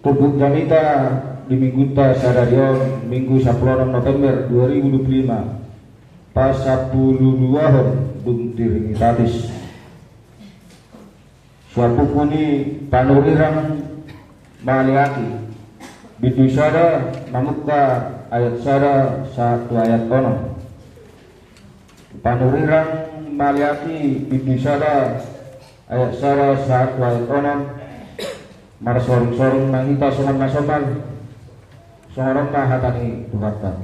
Tubuh Jamita di Minggu Sadarion Minggu 10 November 2025 pas 10 dung diringitatis suatu kuni panurirang maliaki bidusada namuka ayat sada 1 ayat ono panurirang maliaki bidusada ayat sada 1 ayat ono marsorong-sorong nangita sungan nasomal sorong mahatani Tuhan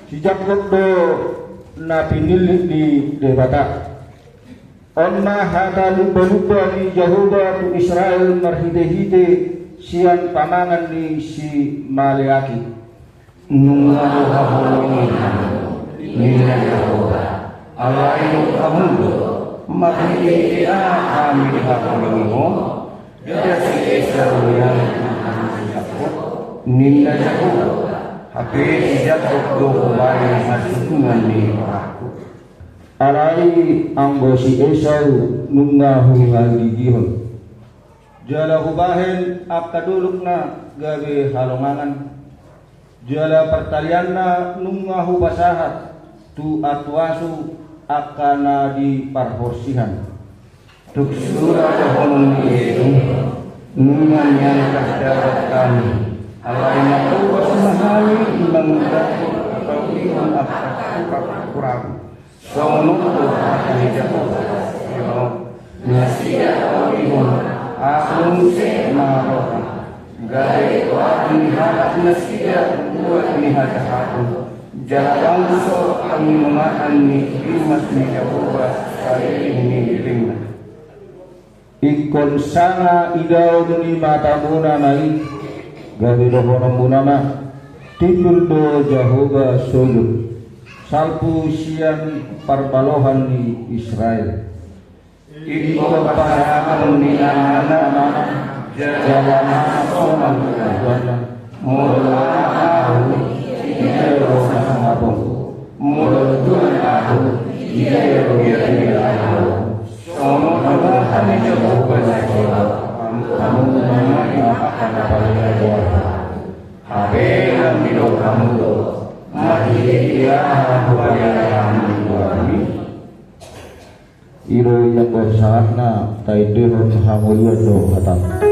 sejak waktu Nabi Nil di debata on mahatani belupa di Yahuda tu Israel marhide-hide sian pamangan di si Maliaki nungaluhaholongin nina Yahuda alainu kamundo makhliki kami hakolongo dasi esaruyan ninda Yahuda hape Yakob dokubayan hasutungan ni aku alai anggosi Esau nungahu ngagigihon jala hubahen akadulukna gawe halongangan jala pertalianna nungahu basahat tu atwasu akana di parhorsihan tuk surah dahonun itu nungan yang terdapat kami alaina tuwas mahali mengdakur atau iman apakah kurang sonutu akan jatuh nasiya iman akum maroha gade wa nihat nasiya buat nihat aku jalan so kami memakan ni imas ni Yahuda kali ini lima ikon sana idau duni matamuna mai gawe dohonong munama titul do Jehovah sujud salpu sian parbalohan ni Israel iko pasangan ni anak-anak jalan soman Tuhan mula aku Iyero aku mula aku Iyero aku sono Tuhan Jehovah kamu mengenai akan paling kuat habis hidup kamu mati dia kepada kami iro yang bersahna taidehon hamulia do hatang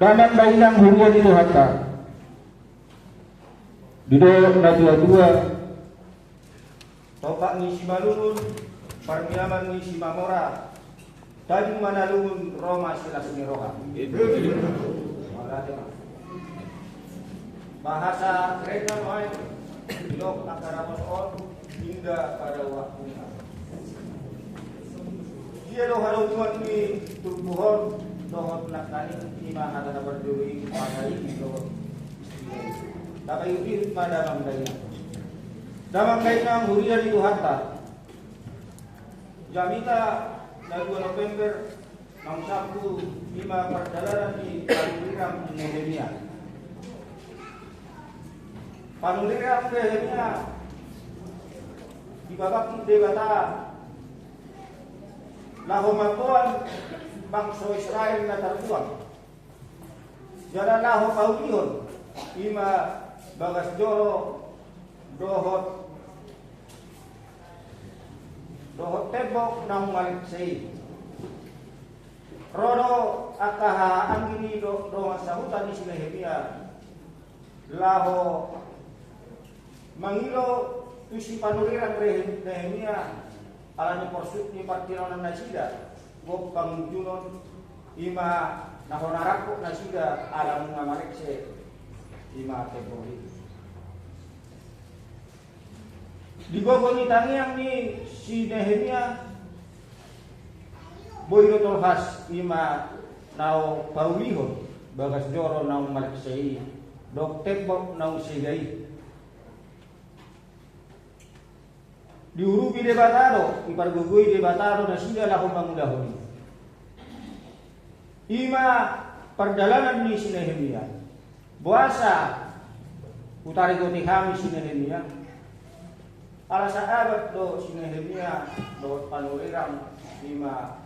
Daman bainang hurian itu hatta Dido na dua-dua Topak ni si Malungun Parmiaman ni si Mamora Tadi mana lungun Roma sila suniroha bahasa kereta main Bilok akaramos on hingga pada waktunya dia doh haluan ni tubuhon dohot nakani ima hada berduri pakai dohot tapi yudi pada damang kainang hurian itu hatta Jamita na 2 November ng Sabtu 5 perjalanan di Kalibiram di Nehemia Panulirang dehemia di babak debata lahomatuan bangsa Israel na tarbuan. Jalan laho kaunion ima bagas joro dohot tebok nang maliksei. Rodo akaha anggini do sahutan di Nehemia laho mangilo tusi panuriran Nehemia alani porsut ni partinonan nasida gop pangjunon ima nahonarakok nasida alam ngamarikse ima tebori di gogoni tangiang ni si Nehemia boyro tolhas ima nau paulihon bagas joro nau maliksei dok tebok nau segai diurubi debatado ipargugui debatado na sida lahon mangudahon ima perjalanan ni si Nehemia buasa utari goni kami si Nehemia ala sahabat do si Nehemia do panuriram ima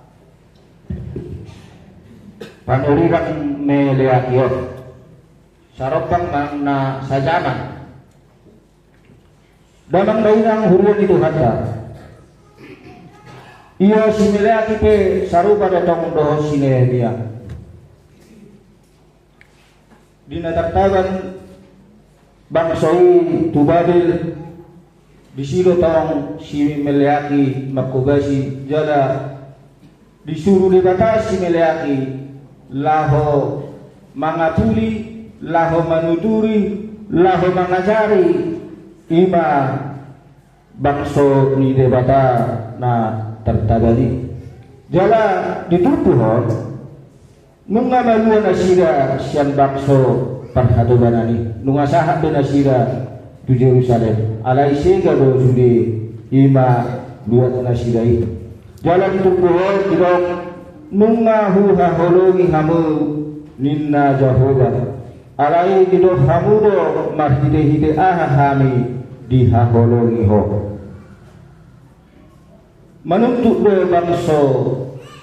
panuriran meleakiot sarokang na sajaman damang dainang hurian itu hata iya si meleaki pe sarupa datang doho si Nehemia dinatartaban bangsoi tubabil disilo tawang si meleaki makubasi jala disuruh dibatas si meleaki laho mangapuli laho manuturi laho mangajari ima bangso ni debata na tertagali jala ditutuhon nunga maluan asira sian bangso parhadobanani nunga sahat do nasira tu Jerusalem alai sega do sude ima dua nasirai jala ditutuhon dirong nunga huha hologi hamu ninna Jehovah alai dido hamudo marhide hide aha hami di hahologi ho menuntut do bangsa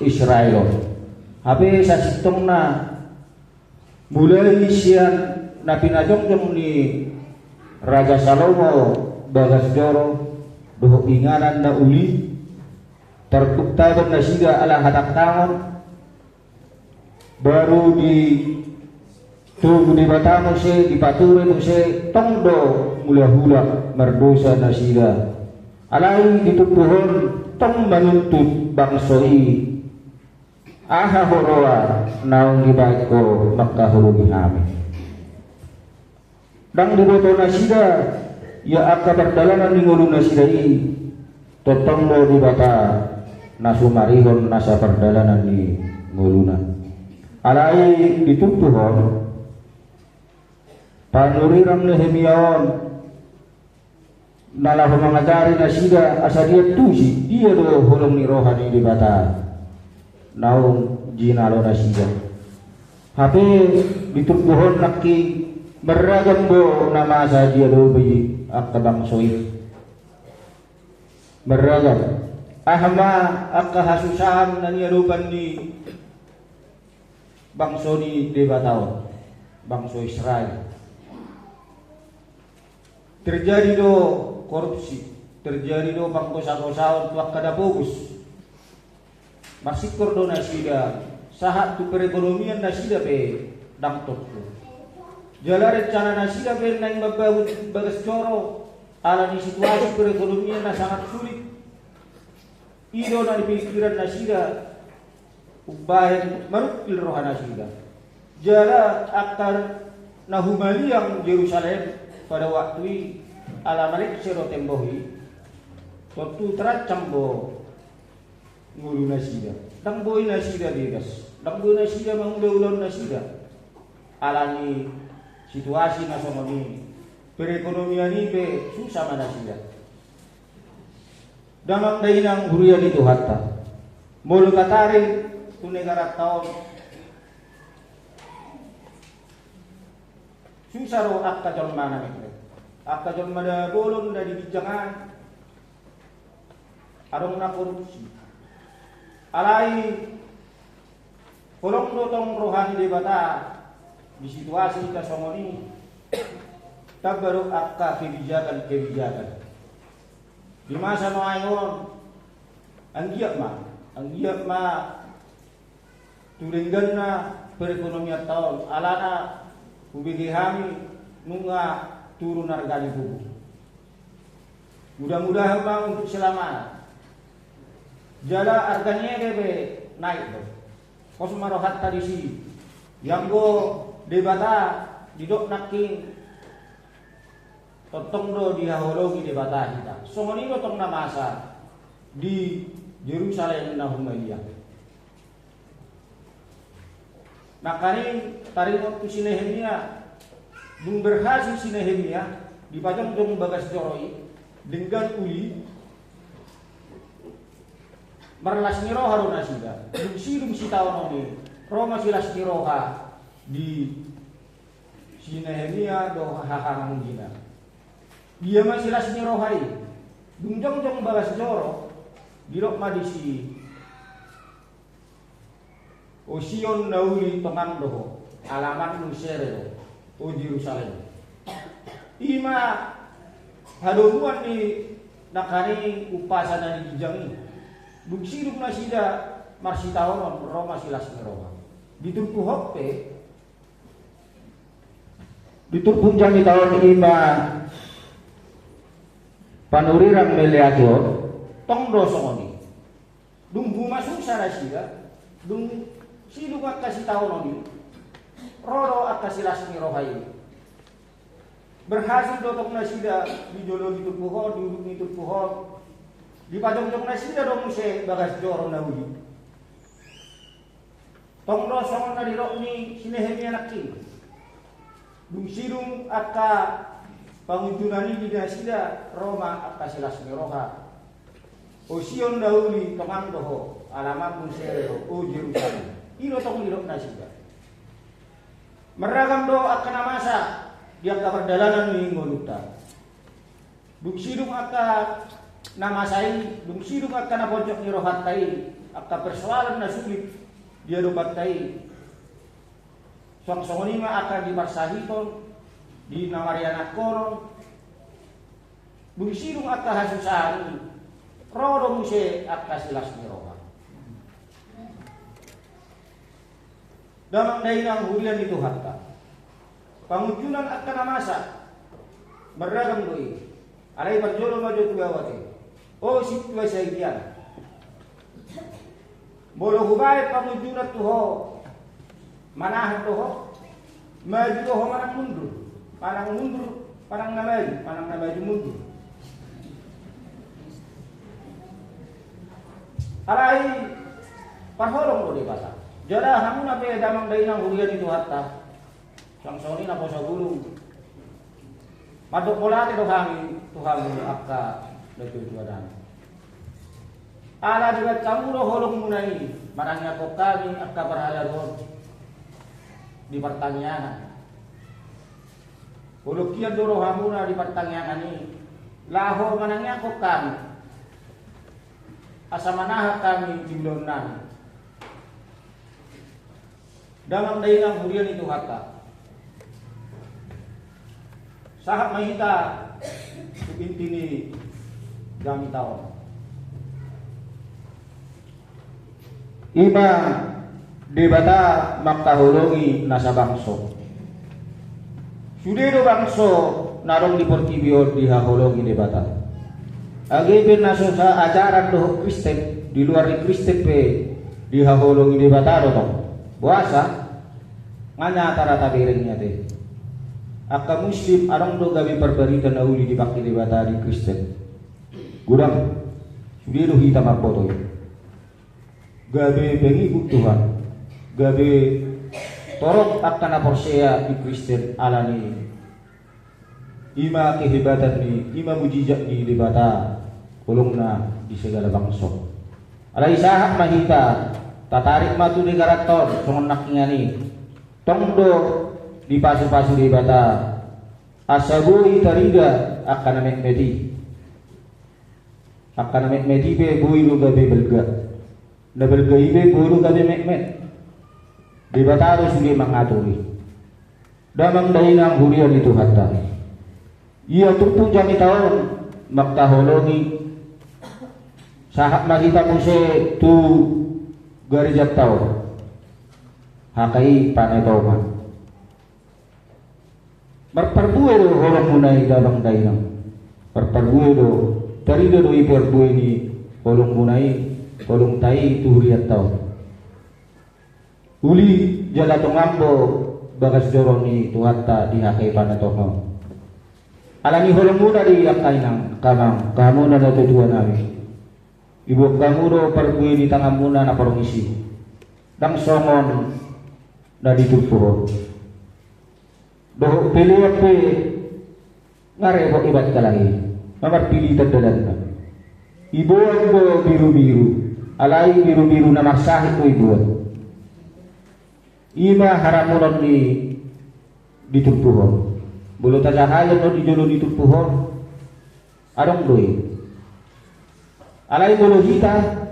Israel habe sa sitong na mulai sian na pinajong ni Raja Salomo bagas joro doho inganan na uli tertuktaban na siga ala hatak tangon baru di tubuh di batamu se di paturi mu se tongdo mula hula merdosa na siga alai ditubuhon tong menuntut bangsoi aha horoa naung dibaik ko makahulugi hami dang diboto na siga ya akka perdalanan ningulu na sidai totongdo di bata nasumarihon nasa perdalanan ni nguluna alai ditutuhon panuriram Nehemiaon nalah mengajari nasida asa dia tusi dia do holong ni rohani di bata naung jinalo nasida hape ditutuhon nakki beragam bo nama asa dia do bayi akka bangsoi beragam ahma akka hasusahan na niyarupan ni bangso ni debatao bangso Israel terjadi do korupsi terjadi do pangkosa-kosaon tuak kada fokus masikor do nasida sahat tu perekonomian nasida pe dangtot ko jala rencana nasida pe nang bagas coro ala di situasi perekonomian na sangat sulit ido na di pikiran nasida ubahin marukil rohana nasida jala akar nahumali yang Yerusalem pada waktu ala malik sero tembohi waktu teracam bo ngulu nasida dang boy nasida bigas dang boy nasida mangulon nasida alani situasi nasional perekonomian ini pe susah manasida damang dainang hurian itu hatta mulu katari tu negara tahun susah ro akka jon mana mikre akajon mada bolon dari bijangan arong na korupsi alai kolong dotong rohani debata di situasi kasongoni tak baru akka kebijakan di masa noayon anggiap ma turinggan na perekonomian tahun alana ubigi kami nunga turun harga di buku. Mudah-mudahan bang untuk selamat. Jala harganya debe naik tuh. Kos marohat tadi sih. Yang go debata didok naking totong do dihahologi debata kita. Songoni do tong namasa di Yerusalem na Humalia. Nakarin tarimot tu sinehemia dung berhasil si Nehemia dipajang dong bagas joroi dengan uli marlas niro haruna sida dung si tahun ini Roma silas niroha di si Nehemia do hahang gina dia masih las nirohai dung jong bagas joro di Roma di si Osion nauli tongan doho alaman nusere o Jerusalem. Ima hadoruan ni nakani upasana ni jangi. Bugsidug na sida marsitahon Roma silas ni Roma. Diturpu hoppe diturpun jami tahun ima panurirang meliator tong dosongoni. Dung masuk sana sida dung sidug kasih tahun oni. Roro akasilas ni rohai berhasil dotok nasida di jodoh di turpuhon duduk di turpuhon di pajong nasida dong se bagas joro nawi tong do songon na dirok ni sinehemi anakin dung sidung akka pangunjunani di nasida Roma akasilas ni roha Osion dauli tomang doho alamat munsero o Jerusalem ilo tong dirok nasida meragam do akan masa dia ka perdalanan ni ngoluta dung sidung akka namasai dung sidung akka na pojok ni rohatai akka persoalan na sulit dia do batai song-song lima akan di marsahiton di namariana koron dung sidung akka hasusani rodo muse akka silas ni roha damang dainang hurian itu hatta pangujunan akan masa beragam doi alai berjolo maju tugawate oh situasi dia bolo hubai pangujunan tuho manah tuho maju tuho manang mundur panang namaju mundur alai parholong do debata jada hamun ape damang dainang hurian itu hatta sang soni na posa gulung madok polate do kami Tuhan akka letu tuadan ala juga kamu do holong munai marangnya kok kami akka berhala ron di pertanyaan holok kian do hamuna di pertanyaan ini laho manangnya kok kami asa manah kami di lonan damang dainang hurian itu hatta sahab mahita inti ni kami tahun ima debata maktahologi nasa bangso sudah do bangso narong di portibio di hahologi debata agipin naso sa ajaran do Kristen di luar di Kristen pe di hahologi debata do puasa nganya tara tabiringnya deh akka muslim arong do gabi perbaritan nauli di bakti debata di Kristen gudang sudah do hitam apa to gabi pengikut Tuhan gabi torok akan aporsea di Kristen alani ima kehebatan ni ima mujizat di debata kolongna di segala bangsa alai sahak mahita tatarik matu di karakter songon naknya ni tongdo di pasu-pasu debata Asaboy tarida akan namek medi be boy lu gabe belga na belga ibe boy lu gabe mekmet di bataro sugi mangaturi damang dahinang hurian itu hatta ia tupung jami tahun maktahologi sahak makita po se tu garijat tao hakai panetoman marparbuwe do holong munay damang dahinang marparbuwe do tarida do iparbuwe ni holong munay holong tai tu huriat tao uli jala tongambo bagas jorong ni tuhatta di hakai panetoman alami holong muna di akay ng kamang kamu na natutuwa namin ibu kamu do parbuwe di tangan muna na parungisi dang songon na ditutuho doh pilih apa ngarebo ibat kalagi nomor pilitan dalan ka ibu ang biru-biru alay biru-biru na marsahit ko ibu ima haramunan ni ditutuho bulu tajahayan no dijolo ditutuho arong doy alay bulu hita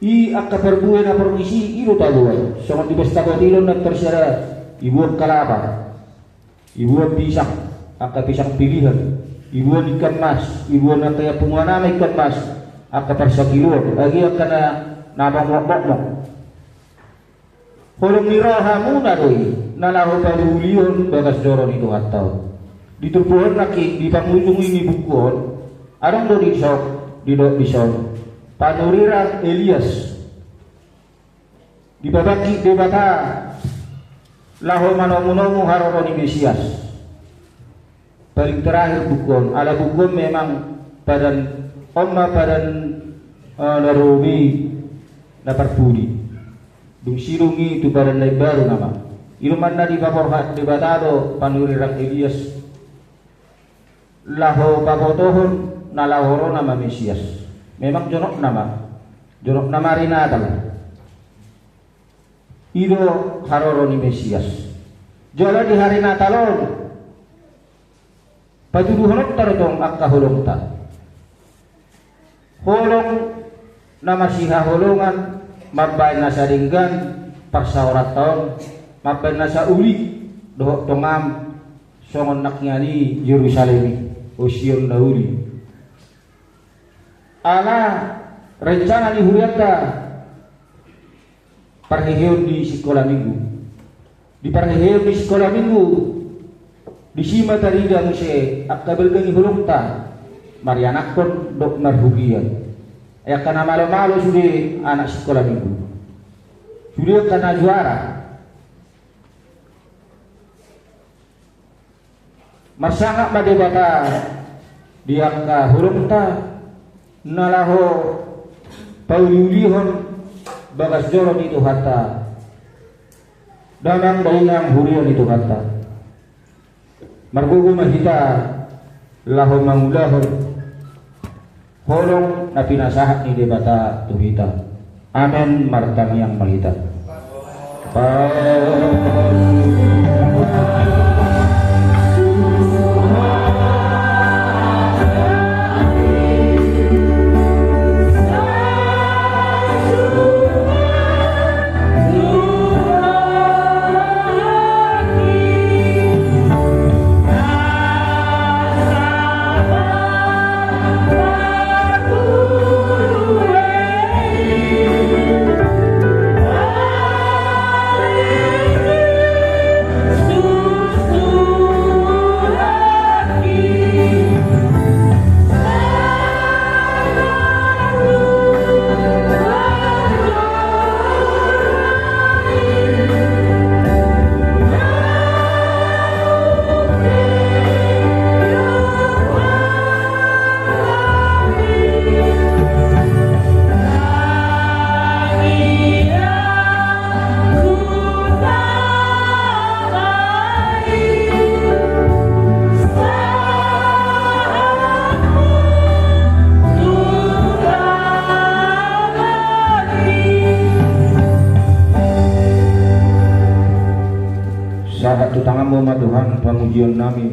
i akka perbuwe na permisi ilo taluan songon di besta ko tilon na tersyara ibu ang kalapa ibu ang pisang akka pisang pilihan ibu ang ikan mas ibu ang kaya pungwana may ikan mas akka persakilon lagi akka na nabang-mok-mok holong niraha muna doy nalaho palulion bagas joron itu hattaw ditupuhan laki di pangujung ini bukuon arong do disok didok bison panurira Elias dibabaki debata laho manomunomu haroro ni Mesias paling terakhir bukuon ala bukuon memang badan omma badan narobi na parpudi dung silungi itu badan lain baru nama iluman na di baborhat debatado panurirak Elias laho papotohon na lahoro nama Mesias memang jonok nama rinatal ido haroro ni Mesias jala di hari Natalon pajuduhonok tarotong akka holong ta holong nama siha holongan mabay na sa ringgan parsaorat taon mabay na sa uli dohok tongam songon naknyani Yerusalem o Sion na uli ala rencana ni huriata parheheon di sekolah minggu di parheheon di sekolah minggu di sima tariga muse akkabel gani hulungta marianakon dok narhugian ya kana malo-malo sudah anak sekolah minggu sudah kana juara marsangak madebata diangka hurungta nalaho pauliulihon bagas joron itu hatta damang daingang hurion itu hatta margugu mahita laho mangulahon holong na pinasahat ni debata tuhita amen martang yang mahita Tutanganmu Tuhan pamujian nami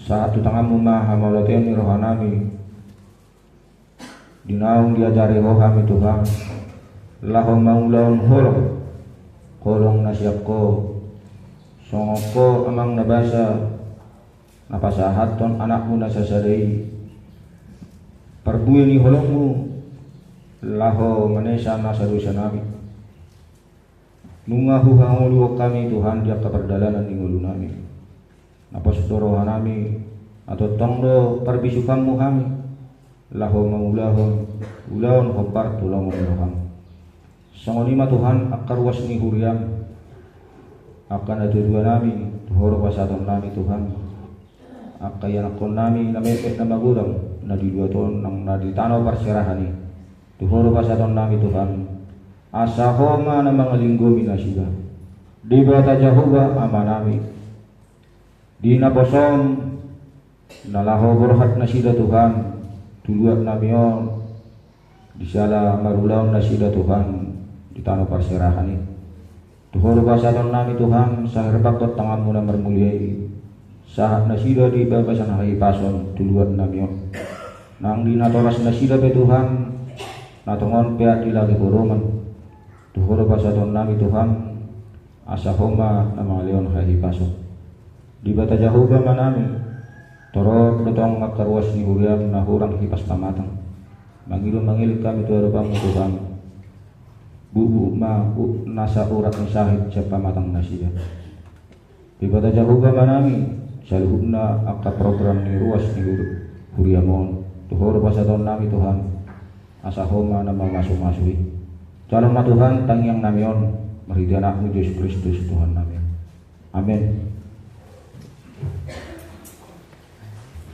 Sa tutangamu maha maulatian ni rohanami dinaung diajari rohami Tuhan lahong maulaon kolong nasyapko songoko amang nabasa napasahaton anakmu nasasadai perbuyan ni holongmu laho manesa masa dosa nami nungahu hangulu kami Tuhan dia keperdalanan ni ngulu nami napasudoro hanami atau tongdo perbisukanmu kami laho maulahon ulaon hopar tulong menolong songonima Tuhan akar wasni huriam akan ada dua nami tuhoro pasaton nami Tuhan akayan akon nami namepet na magurang na di dua ton nang na di tanaw parsirahani tuhoro pasaton nami Tuhan asahoma na mga linggo minasida di bata Jehovah ama nami di naposon nalaho berhat na sida Tuhan tuluat nami on di sala marulaw na sida Tuhan di tanaw parsirahani tuhoro pasaton nami Tuhan sa herbakot tanganmu na marmuliay sahat na sida di babasan hakipason tuluan nami on nang di natoras na sida pe Tuhan natungon pe di lagi horoman tuhoro pasaton nami Tuhan asahoma na mga leon hakipason di bata Jehovah manami torok dotong makarwas ni huriam na hurang hipas pamatang mangil kami tuaro pamu Tuhan bubu ma nasa urat ni sahid sa pamatang nasiya di bata Jehovah manami saluhuna akta program ni ruas ni huriamon tuhoro pasaton nami Tuhan asahoma na mamasuk-masui calon ma Tuhan tangyang namion maridianakmu Yesus Kristus Tuhan nami amin.